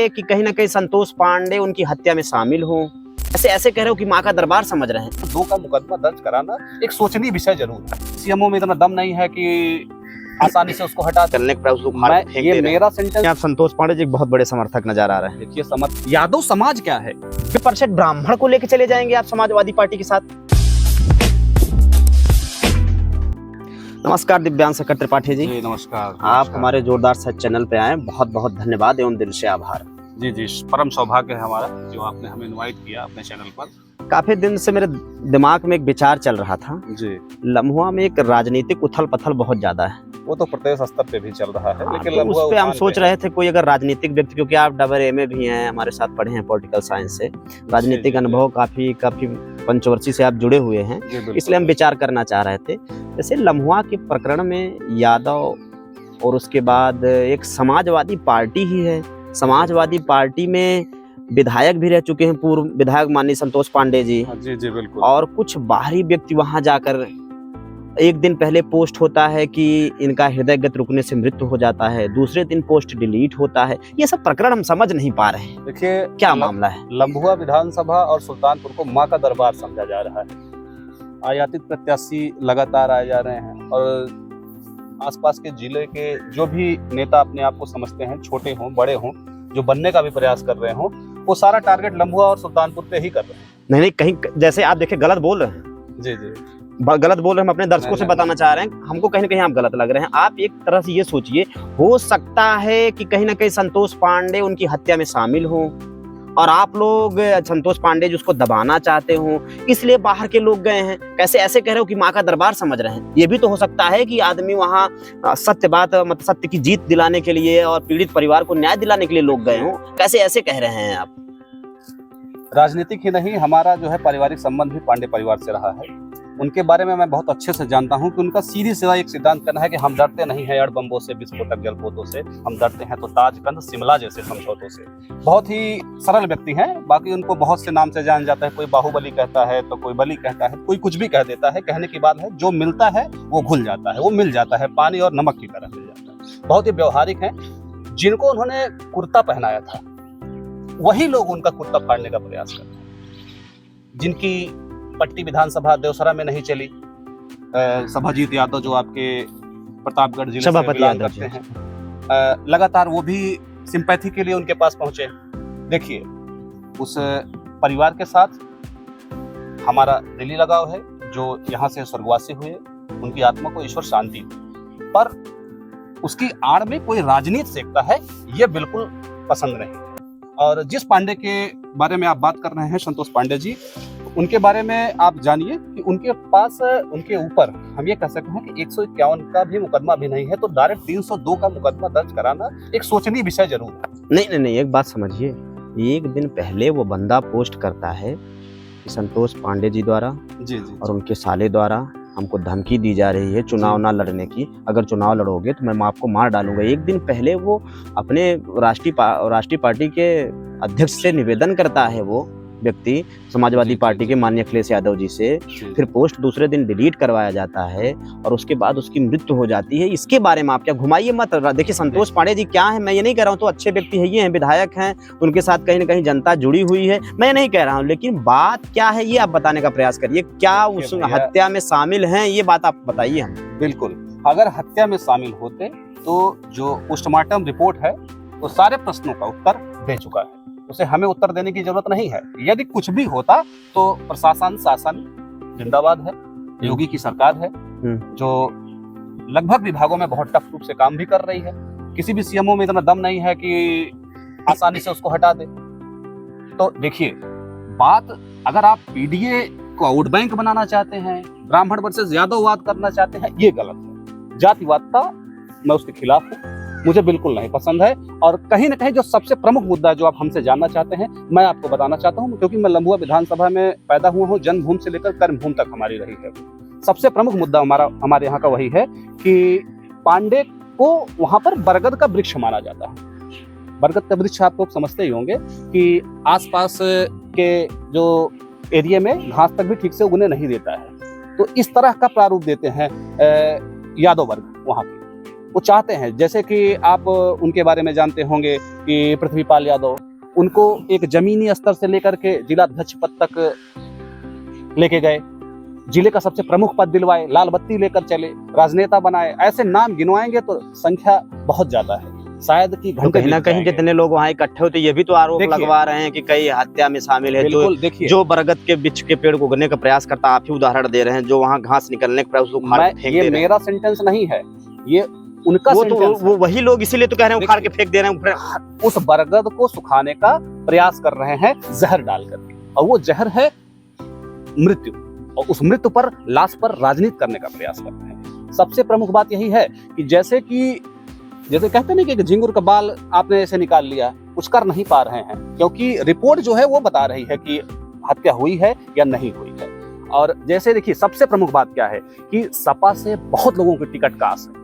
कि कहीं ना कहीं संतोष पांडे उनकी हत्या में शामिल हों। ऐसे ऐसे कह रहे हो कि माँ का दरबार समझ रहे हैं। 2 का मुकदमा दर्ज कराना एक सोचनीय विषय जरूर है। सीएमओ में इतना दम नहीं है कि आसानी से उसको हटा चलने के ये मेरा सेंटेंस। आप संतोष पांडे जी बहुत बड़े समर्थक नजर आ रहे हैं। देखिए यादव समाज क्या है? 50% ब्राह्मण को लेके चले जाएंगे आप समाजवादी पार्टी के साथ। नमस्कार दिव्यांश शेखर त्रिपाठी जी। नमस्कार। आप हमारे जोरदार से चैनल पे आए, बहुत बहुत धन्यवाद एवं दिल से आभार। जी परम सौभाग्य है हमारा जो आपने हमें इनवाइट किया अपने चैनल पर। काफी दिन से मेरे दिमाग में एक विचार चल रहा था जी। लम्हुआ में एक राजनीतिक उथल पथल बहुत ज्यादा है। वो तो प्रदेश स्तर पे भी चल रहा है, लेकिन तो उस पे हम सोच रहे थे कोई अगर राजनीतिक व्यक्ति, क्योंकि आप डबल MA भी हैं, हमारे साथ पढ़े हैं पॉलिटिकल साइंस से, राजनीतिक अनुभव काफी पंचवर्षीय से आप जुड़े हुए हैं, इसलिए हम विचार करना चाह रहे थे। जैसे लम्हुआ के प्रकरण में यादव और उसके बाद एक समाजवादी पार्टी ही है, समाजवादी पार्टी में विधायक भी रह चुके हैं, पूर्व विधायक माननीय संतोष पांडे जी। जी बिल्कुल। और कुछ बाहरी व्यक्ति वहां जाकर एक दिन पहले पोस्ट होता है कि इनका हृदयगत रुकने से मृत्यु हो जाता है, दूसरे दिन पोस्ट डिलीट होता है। ये सब प्रकरण हम समझ नहीं पा रहे हैं। देखिए क्या मामला है? लम्हुआ विधानसभा और सुल्तानपुर को माँ का दरबार समझा जा रहा है। आयातित प्रत्याशी लगातार आए जा रहे हैं और आसपास के जिले के जो भी नेता अपने आप को समझते हैं, छोटे हों बड़े हों, जो बनने का भी प्रयास कर रहे हों, वो सारा टारगेट लम्हुआ और सुल्तानपुर पे ही कर रहे हैं। नहीं, कहीं जैसे आप देखिए गलत बोल रहे हैं। जी गलत बोल रहे हैं। हम अपने दर्शकों से बताना चाह रहे हैं, हमको कहीं ना कहीं आप गलत लग रहे हैं। आप एक तरह से ये सोचिए, हो सकता है कि कहीं ना कहीं संतोष पांडे उनकी हत्या में शामिल हों और आप लोग संतोष पांडे जिसको दबाना चाहते हो, इसलिए बाहर के लोग गए हैं। कैसे ऐसे कह रहे हो कि माँ का दरबार समझ रहे हैं? ये भी तो हो सकता है कि आदमी वहाँ सत्य बात, मतलब सत्य की जीत दिलाने के लिए और पीड़ित परिवार को न्याय दिलाने के लिए लोग गए हों। कैसे ऐसे कह रहे हैं आप? राजनीतिक ही नहीं, हमारा जो है पारिवारिक संबंध भी पांडे परिवार से रहा है। उनके बारे में मैं बहुत अच्छे से जानता हूं कि उनका सीधी सीधा एक सिद्धांत करना है कि हम डरते नहीं हैं अड़ बम्बों से, विस्फोटक जलपोतों से, हम डरते हैं तो ताजकंद शिमला जैसे समझौतों से। बहुत ही सरल व्यक्ति हैं। बाकी उनको बहुत से नाम से जाना जाता है, कोई बाहुबली कहता है तो कोई बली कहता है, कोई कुछ भी कह देता है। कहने की बात है, जो मिलता है वो घुल जाता है, वो मिल जाता है, पानी और नमक की तरह मिल जाता है। बहुत ही व्यवहारिक हैं। जिनको उन्होंने कुर्ता पहनाया था वही लोग उनका कुर्ता फाड़ने का प्रयास करते हैं। जिनकी पट्टी विधानसभा देवसरा में नहीं चली, सभाजीत यादव जो आपके प्रतापगढ़ जिले से बिलोंग करते हैं, लगातार वो भी सिंपैथी के लिए उनके पास पहुंचे। देखिए, उस परिवार के साथ हमारा दिली लगाव है जो यहाँ से स्वर्गवासी हुए, उनकी आत्मा को ईश्वर शांति दे, पर उसकी आड़ में कोई राजनीति सेकता है, ये बिल्कुल पसंद नहीं। और जिस पांडे के बारे में आप बात कर रहे हैं, संतोष पांडे जी, उनके बारे में आप जानिए कि उनके पास, उनके ऊपर हम ये कह सकते हैं कि 151 का भी मुकदमा भी नहीं है, तो डायरेक्ट 302 का मुकदमा दर्ज कराना एक सोचनीय विषय जरूर है। नहीं, एक बात समझिए, एक दिन पहले वो बंदा पोस्ट करता है कि संतोष पांडे जी द्वारा जी और उनके साले द्वारा हमको धमकी दी जा रही है चुनाव ना लड़ने की, अगर चुनाव लड़ोगे तो मैं आपको मार डालूंगा। एक दिन पहले वो अपने राष्ट्रीय पार्टी के अध्यक्ष से निवेदन करता है, वो व्यक्ति समाजवादी पार्टी के माननीय अखिलेश यादव जी से, फिर पोस्ट दूसरे दिन डिलीट करवाया जाता है और उसके बाद उसकी मृत्यु हो जाती है। इसके बारे में आप क्या घुमाइए मत। देखिए, संतोष पांडे जी क्या है, मैं ये नहीं कह रहा हूँ, तो अच्छे व्यक्ति है, ये हैं, विधायक हैं, उनके साथ कहीं ना कहीं जनता जुड़ी हुई है, मैं नहीं कह रहा हूँ, लेकिन बात क्या है ये आप बताने का प्रयास करिए। क्या उस हत्या में शामिल हैं, ये बात आप बताइए हमें। बिल्कुल, अगर हत्या में शामिल होते तो जो पोस्टमार्टम रिपोर्ट है वो सारे प्रश्नों का उत्तर दे चुका है, उसे हमें उत्तर देने की जरूरत नहीं है। यदि कुछ भी होता तो प्रशासन शासन जिंदाबाद है, योगी की सरकार है जो लगभग विभागों में बहुत टफ रूप से काम भी कर रही है। किसी भी सीएमओ में इतना दम नहीं है कि आसानी से उसको हटा दे। तो देखिए, बात अगर आप PDA को वोट बैंक बनाना चाहते हैं, ब्राह्मण वर्सेस यादववाद करना चाहते हैं, ये गलत है। जातिवादता मैं उसके खिलाफ हूँ, मुझे बिल्कुल नहीं पसंद है। और कहीं ना कहीं जो सबसे प्रमुख मुद्दा जो आप हमसे जानना चाहते हैं, मैं आपको बताना चाहता हूं, क्योंकि मैं लम्हुआ विधानसभा में पैदा हुआ हूं, जन्मभूमि से लेकर कर्मभूमि तक हमारी रही है। सबसे प्रमुख मुद्दा हमारे यहाँ का वही है कि पांडे को वहां पर बरगद का वृक्ष माना जाता है। बरगद का वृक्ष आप लोग समझते ही होंगे कि आसपास के जो एरिया में घास तक भी ठीक से उगने नहीं देता है। तो इस तरह का प्रारूप देते हैं यादव वर्ग वहां पे। वो चाहते हैं, जैसे कि आप उनके बारे में जानते होंगे कि पृथ्वीपाल यादव, उनको एक जमीनी स्तर से लेकर के जिला अध्यक्ष पद तक लेके गए, जिले का सबसे प्रमुख पद दिलवाए, लाल बत्ती लेकर चले, राजनेता बनाए। ऐसे नाम गिनवाएंगे तो संख्या बहुत ज्यादा है, शायद कि तो कहीं ना कहीं जितने लोग वहाँ इकट्ठे होते ये भी तो आरोप लगवा रहे हैं कि कई हत्या में शामिल है। जो बरगद के बिच के पेड़ को उगने का प्रयास करता, आप ही उदाहरण दे रहे हैं, जो वहाँ घास निकलने का प्रयास उखाड़ के फेंक दे रहे हैं। ये मेरा सेंटेंस नहीं है, ये उनका वो तो वो वही लोग इसीलिए तो कह रहे हैं उखाड़ के फेंक दे रहे हैं। उस बरगद को सुखाने का प्रयास कर रहे हैं जहर डाल करके, और वो जहर है मृत्यु, और उस मृत्यु पर, लाश पर राजनीति करने का प्रयास कर रहे हैं। सबसे प्रमुख बात यही है कि जैसे कहते नहीं कि झिंगुर का बाल आपने ऐसे निकाल लिया, कुछ कर नहीं पा रहे हैं, क्योंकि रिपोर्ट जो है वो बता रही है कि हत्या हुई है या नहीं हुई है। और जैसे देखिए, सबसे प्रमुख बात क्या है कि सपा से बहुत लोगों की टिकट का आस है।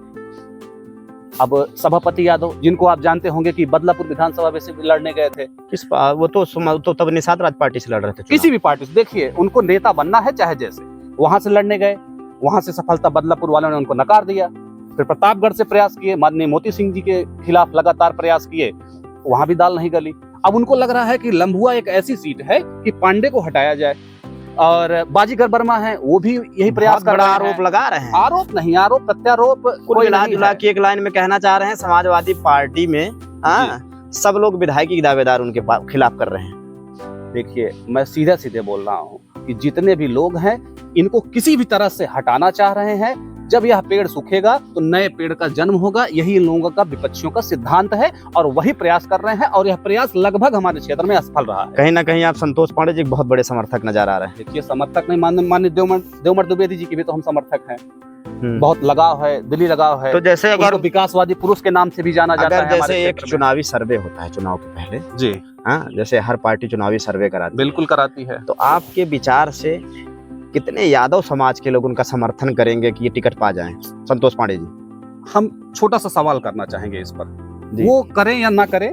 अब सभापति यादव, जिनको आप जानते होंगे कि बदलापुर विधानसभा में से लड़ने गए थे, वो तो तब निषाद राज पार्टी से लड़ रहे थे, किसी भी पार्टी से। देखिए, उनको नेता बनना है चाहे जैसे, वहां से लड़ने गए, वहां से सफलता बदलापुर वालों ने उनको नकार दिया। फिर प्रतापगढ़ से प्रयास किए, माननीय मोती सिंह जी के खिलाफ लगातार प्रयास किए, वहां भी दाल नहीं गली। अब उनको लग रहा है कि लंबुआ एक ऐसी सीट है कि पांडे को हटाया जाए, और बाजीगर वर्मा है, वो भी यही प्रयास कर रहे हैं। आरोप लगा रहे हैं। आरोप नहीं, आरोप प्रत्यारोप कोई मिला की एक लाइन में कहना चाह रहे हैं, समाजवादी पार्टी में सब लोग विधायक की दावेदार उनके खिलाफ कर रहे हैं। देखिए, मैं सीधे सीधे बोल रहा हूँ कि जितने भी लोग हैं, इनको किसी भी तरह से हटाना चाह रहे हैं। जब यह पेड़ सूखेगा तो नए पेड़ का जन्म होगा, यही इन लोगों का, विपक्षियों का सिद्धांत है, और वही प्रयास कर रहे हैं, और यह प्रयास लगभग हमारे क्षेत्र में असफल रहा है। कहीं ना कहीं आप संतोष पांडे जी बहुत बड़े समर्थक नजर आ रहे हैं। देखिए, समर्थक नहीं, माननीय देवमठ द्विवेदी जी की भी तो हम समर्थक हैं, बहुत लगाव है, दिली लगाव है। तो जैसे अगर विकासवादी पुरुष के नाम से भी जाना जाता है, जैसे एक चुनावी सर्वे होता है चुनाव के पहले जी, हाँ, जैसे हर पार्टी चुनावी सर्वे कराती है, बिल्कुल कराती है, तो आपके विचार से कितने यादव समाज के लोग उनका समर्थन करेंगे कि ये टिकट पा जाएं संतोष पांडे जी? हम छोटा सा सवाल करना चाहेंगे इस पर, वो करें या ना करें,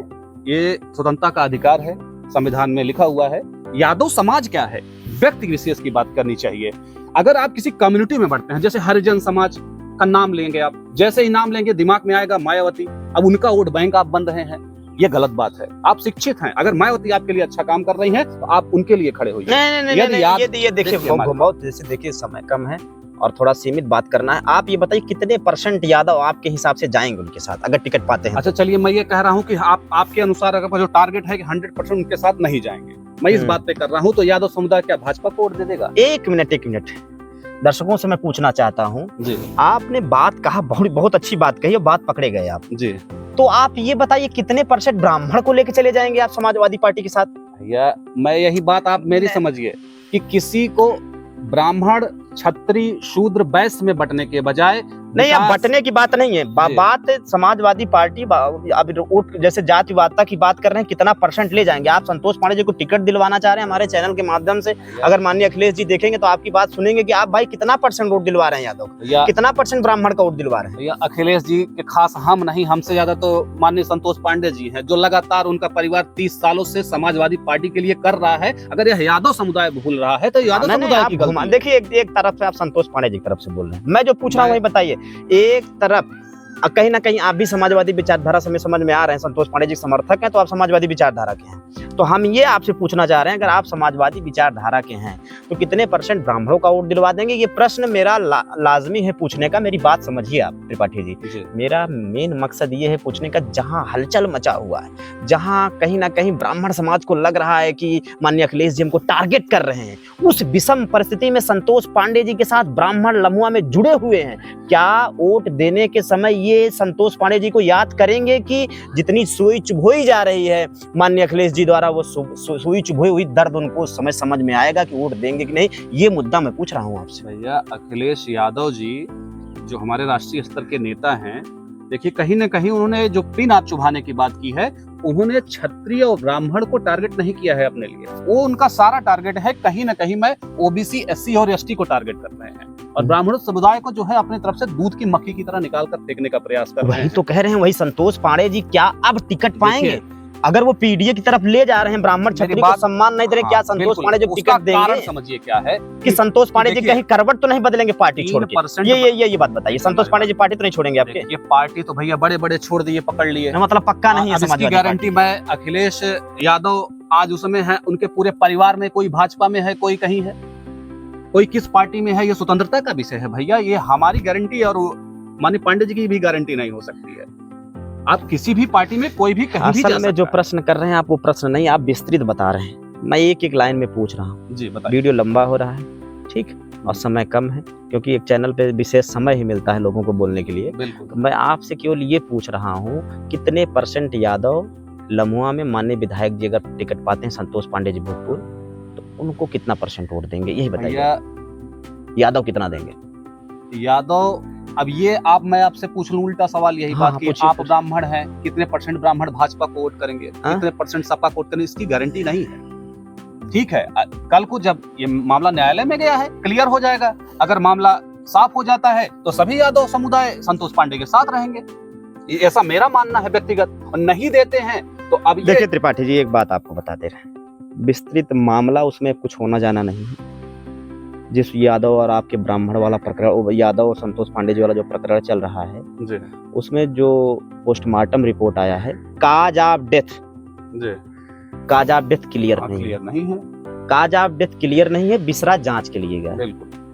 ये स्वतंत्रता का अधिकार है, संविधान में लिखा हुआ है। यादव समाज क्या है, व्यक्ति विशेष की बात करनी चाहिए। अगर आप किसी कम्युनिटी में बढ़ते हैं, जैसे हरिजन समाज का नाम लेंगे आप, जैसे ही नाम लेंगे दिमाग में आएगा मायावती, अब उनका वोट बैंक आप बन रहे हैं, ये गलत बात है। आप शिक्षित हैं, अगर मायावती आपके लिए अच्छा काम कर रही हैं तो आप उनके लिए खड़े होइए। ये देखिए बहुत, जैसे देखिए समय कम है और थोड़ा सीमित बात करना है। आप ये बताइए कितने % यादव आपके हिसाब से जाएंगे उनके साथ अगर टिकट पाते हैं? अच्छा चलिए, मैं ये कह रहा हूँ कि आपके अनुसार अगर जो टारगेट है कि 100% उनके साथ नहीं जाएंगे, मैं इस बात पे कर रहा हूँ, तो यादव समुदाय क्या भाजपा को वोट दे देगा? एक मिनट दर्शकों से मैं पूछना चाहता हूँ जी, आपने बात कहा, बहुत अच्छी बात कही, बात पकड़े गए आप जी, तो आप ये बताइए कितने % ब्राह्मण को लेकर चले जाएंगे आप समाजवादी पार्टी के साथ? भैया, मैं यही बात आप मेरी समझिए कि किसी को ब्राह्मण, क्षत्रिय, शूद्र, वैश्य में बंटने के बजाय, नहीं, अब बंटने की बात नहीं है, बात समाजवादी पार्टी अब जैसे जातिवादता की बात कर रहे हैं, कितना % ले जाएंगे आप? संतोष पांडे जी को टिकट दिलवाना चाह रहे हैं हमारे चैनल के माध्यम से, अगर माननीय अखिलेश जी देखेंगे तो आपकी बात सुनेंगे कि आप भाई कितना % वोट दिलवा रहे हैं यादव, कितना % ब्राह्मण का वोट दिलवा रहे हैं? अखिलेश जी के खास हम नहीं, हमसे ज्यादा तो माननीय संतोष पांडे जी हैं, जो लगातार उनका परिवार 30 सालों से समाजवादी पार्टी के लिए कर रहा है। अगर यह यादव समुदाय भूल रहा है तो यादव समुदाय की गलती। देखिए, एक तरफ से आप संतोष पांडे जी की तरफ से बोल रहे हैं, मैं जो पूछ रहा हूँ वही बताइए। एक तरफ कहीं ना कहीं आप भी समाजवादी विचारधारा से समझ में आ रहे हैं, संतोष पांडे जी समर्थक हैं तो आप समाजवादी विचारधारा के हैं, तो हम ये आपसे पूछना चाह रहे हैं, अगर आप समाजवादी विचारधारा के हैं तो कितने % ब्राह्मणों का वोट दिलवा देंगे? ये प्रश्न मेरा लाजमी है पूछने का, मेरी बात समझिए आप त्रिपाठी जी। मेरा मेन मकसद ये है पूछने का, जहाँ हलचल मचा हुआ है, जहाँ कहीं ना कहीं ब्राह्मण समाज को लग रहा है कि माननीय अखिलेश जी हमको टारगेट कर रहे हैं, उस विषम परिस्थिति में संतोष पांडे जी के साथ ब्राह्मण लमुआ में जुड़े हुए हैं, क्या वोट देने के समय ये संतोष पांडे जी को याद करेंगे कि जितनी सुई चुभोई जा रही है माननीय अखिलेश जी द्वारा, वो सुई चुभोई हुई दर्द उनको समझ में आएगा कि वोट देंगे कि नहीं? ये मुद्दा मैं पूछ रहा हूँ आपसे। भैया, अखिलेश यादव जी जो हमारे राष्ट्रीय स्तर के नेता हैं, देखिए कहीं ना कहीं उन्होंने जो पिन आप चुभाने की बात की है, उन्होंने क्षत्रिय और ब्राह्मण को टारगेट नहीं किया है अपने लिए, वो उनका सारा टारगेट है कहीं ना कहीं में ओबीसी, एससी और एसटी को टारगेट कर रहे हैं, और ब्राह्मण समुदाय को जो है अपनी तरफ से दूध की मक्खी की तरह निकाल कर फेंकने का प्रयास कर रहे हैं। वही तो कह रहे हैं, वही संतोष पांडे जी क्या अब टिकट पाएंगे? अगर वो पीडीए की तरफ ले जा रहे हैं, ब्राह्मण क्षत्रिय को सम्मान नहीं दे रहे, क्या संतोष पांडे जो टिकट देंगे? समझिए क्या है कि संतोष पांडे जी कहीं करवट तो नहीं बदलेंगे पार्टी छोड़ के? ये बात बताइए, संतोष पांडे जी पार्टी तो नहीं छोड़ेंगे आपके? ये पार्टी तो भैया बड़े बड़े छोड़ दिए, पकड़ लिए, मतलब पक्का नहीं है इसकी गारंटी मैं, अखिलेश यादव आज उसमें है, उनके पूरे परिवार में कोई भाजपा में है, कोई कहीं है, कोई किस पार्टी में है, ये स्वतंत्रता का विषय है भैया। ये हमारी गारंटी और माननीय पांडे जी की भी गारंटी नहीं हो सकती है। आप किसी भी पार्टी में कोई भी कहीं भी जा सकता है। असल में जो प्रश्न कर रहे हैं आप, वो प्रश्न नहीं, आप विस्तृत बता रहे हैं। मैं एक एक लाइन में पूछ रहा हूँ जी, बताइए। वीडियो लंबा हो रहा है, ठीक, और समय कम है, क्योंकि एक चैनल पे विशेष समय ही मिलता है लोगों को बोलने के लिए। बिल्कुल। तो मैं आपसे केवल ये पूछ रहा हूँ, कितने % यादव लम्हुआ में माननीय विधायक जी अगर टिकट पाते हैं संतोष पांडे जी भोजपुर, तो उनको कितना % वोट देंगे, यही बताइए। यादव कितना देंगे? यादव, अब ये आप, मैं आपसे पूछ लूं उल्टा सवाल, यही बात कि आप ब्राह्मण हैं, कितने % ब्राह्मण भाजपा को वोट करेंगे, कितने % सपा को वोट करेंगे, इसकी गारंटी नहीं है। ठीक है, कल को जब ये मामला न्यायालय में गया है, क्लियर हो जाएगा। अगर मामला साफ हो जाता है तो सभी यादव समुदाय संतोष पांडे के साथ रहेंगे, ऐसा मेरा मानना है व्यक्तिगत। और नहीं देते हैं तो अब देखिए त्रिपाठी जी, एक बात आपको बता दे रहे हैं, विस्तृत मामला, उसमें कुछ होना जाना नहीं है। जिस यादव और आपके ब्राह्मण वाला प्रकरण, यादव और संतोष पांडे जी वाला जो प्रकरण चल रहा है जी, उसमें जो पोस्टमार्टम रिपोर्ट आया है, cause of death, cause of death clear नहीं है, काज ऑफ डेथ क्लियर नहीं है, बिसरा जांच के लिए गया।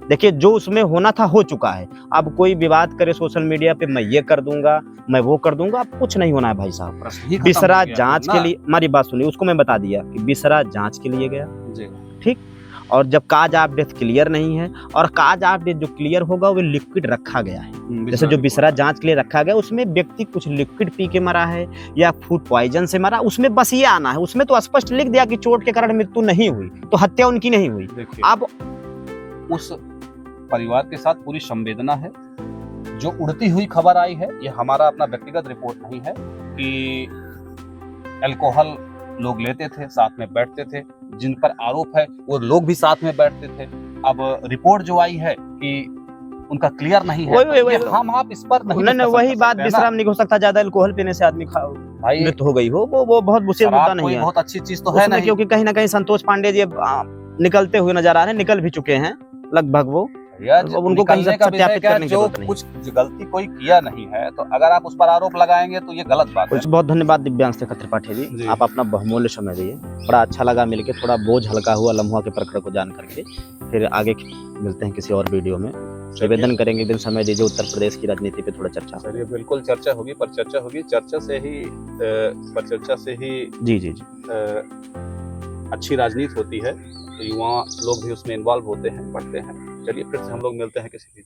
देखिए, जो उसमें होना था हो चुका है। अब कोई विवाद करे सोशल मीडिया पे, मैं ये कर दूंगा, मैं वो कर दूंगा, अब कुछ नहीं होना है भाई साहब। बिसरा जांच के लिए, हमारी बात सुनिए, उसको मैं बता दिया कि बिसरा जांच के लिए गया, ठीक। और जब काज ऑफ डेथ क्लियर नहीं है, और काज ऑफ डेथ जो क्लियर होगा वो लिक्विड रखा गया है, जैसे जो बिसरा जांच के लिए रखा गया, उसमें व्यक्ति कुछ लिक्विड पी के मरा है या फूड पॉइजन से मरा, उसमें बस ये आना है। उसमें तो स्पष्ट लिख दिया कि चोट के कारण मृत्यु नहीं हुई, तो हत्या उनकी नहीं हुई। अब उस परिवार के साथ पूरी संवेदना है। जो उड़ती हुई खबर आई है, ये हमारा अपना व्यक्तिगत रिपोर्ट नहीं है कि अल्कोहल लोग लेते थे, साथ में बैठते थे, जिन पर आरोप है वो लोग भी साथ में बैठते थे। अब रिपोर्ट जो आई है कि उनका क्लियर नहीं है, हम आप इस पर नहीं, वही बात विश्राम नहीं हो सकता, ज्यादा अल्कोहल पीने से आदमी मृत्यु हो गई हो, वो बहुत मुश्किल मुद्दा नहीं है, बहुत अच्छी चीज तो है नहीं, क्योंकि कहीं ना कहीं संतोष पांडे जी निकलते हुए नजर आ रहे हैं, निकल भी चुके हैं लगभग वो, उनको कहीं से सत्यापित करने की जरूरत नहीं। कुछ गलती कोई किया नहीं है, तो अगर आप उस पर आरोप लगाएंगे तो ये गलत बात है। बहुत धन्यवाद दिव्यांश शेखर त्रिपाठी जी, आप अपना बहुमूल्य समय दिए, बड़ा अच्छा लगा मिलके, थोड़ा बोझ हल्का हुआ लम्हुआ के प्रकरण को जान करके। फिर आगे मिलते हैं किसी और वीडियो में, निवेदन करेंगे, एक दिन समय दीजिए, उत्तर प्रदेश की राजनीति पे थोड़ा चर्चा। चलिए, बिल्कुल चर्चा होगी, पर चर्चा होगी चर्चा से ही जी जी अच्छी राजनीति होती है, युवा लोग भी उसमें इन्वॉल्व होते हैं, पढ़ते हैं। चलिए, फिर से हम लोग मिलते हैं किसी